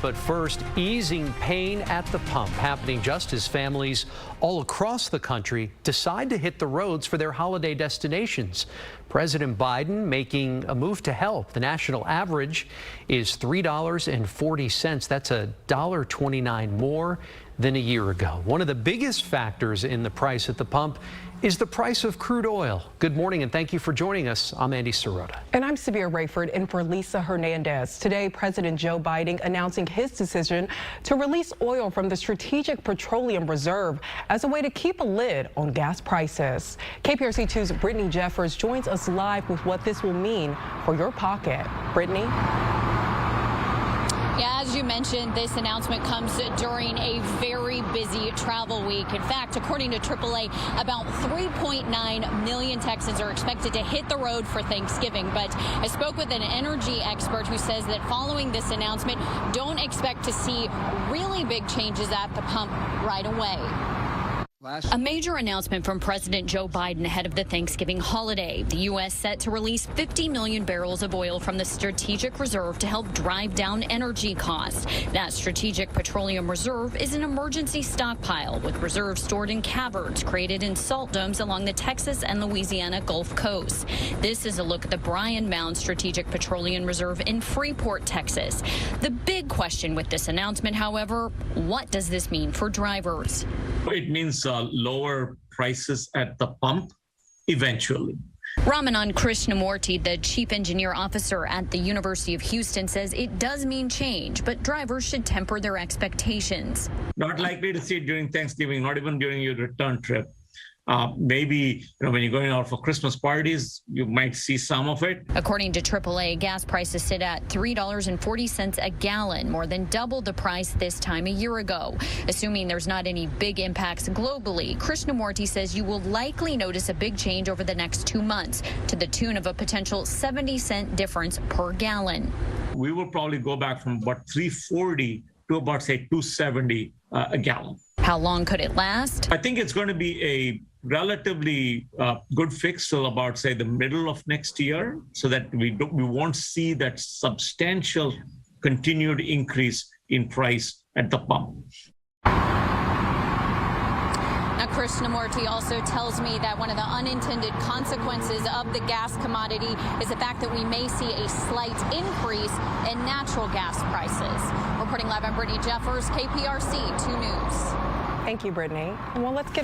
But first, easing pain at the pump, happening just as families all across the country decide to hit the roads for their holiday destinations. President Biden making a move to help. The national average is $3.40. That's $1.29 more than a year ago. One of the biggest factors in the price at the pump is the price of crude oil. Good morning and thank you for joining us. I'm Andy Sirota. And I'm Severe Rayford in for Lisa Hernandez. Today, President Joe Biden announcing his decision to release oil from the Strategic Petroleum Reserve as a way to keep a lid on gas prices. KPRC 2's Brittany Jeffers joins us live with what this will mean for your pocket. Brittany? Yeah, as you mentioned, this announcement comes during a very busy travel week. In fact, according to AAA, about 3.9 million Texans are expected to hit the road for Thanksgiving. But I spoke with an energy expert who says that following this announcement, don't expect to see really big changes at the pump right away. A major announcement from President Joe Biden ahead of the Thanksgiving holiday. The U.S. set to release 50 million barrels of oil from the Strategic Reserve to help drive down energy costs. That Strategic Petroleum Reserve is an emergency stockpile with reserves stored in caverns created in salt domes along the Texas and Louisiana Gulf Coast. This is a look at the Bryan Mound Strategic Petroleum Reserve in Freeport, Texas. The big question with this announcement, however, what does this mean for drivers? It means lower prices at the pump eventually. Ramanan Krishnamurti, the chief engineer officer at the University of Houston, says it does mean change, but drivers should temper their expectations. Not likely to see it during Thanksgiving, not even during your return trip. Maybe when you're going out for Christmas parties, you might see some of it. According to AAA, gas prices sit at $3.40 a gallon, more than double the price this time a year ago. Assuming there's not any big impacts globally, Krishnamurti says you will likely notice a big change over the next 2 months to the tune of a potential 70-cent difference per gallon. We will probably go back from about $3.40 to about, say, $2.70 a gallon. How long could it last? I think it's going to be a relatively good fix till about, say, the middle of next year, so that we won't see that substantial continued increase in price at the pump. Now, Krishnamurti also tells me that one of the unintended consequences of the gas commodity is the fact that we may see a slight increase in natural gas prices. Reporting live, I'm Brittany Jeffers, KPRC 2 News. Thank you, Brittany. Well, let's get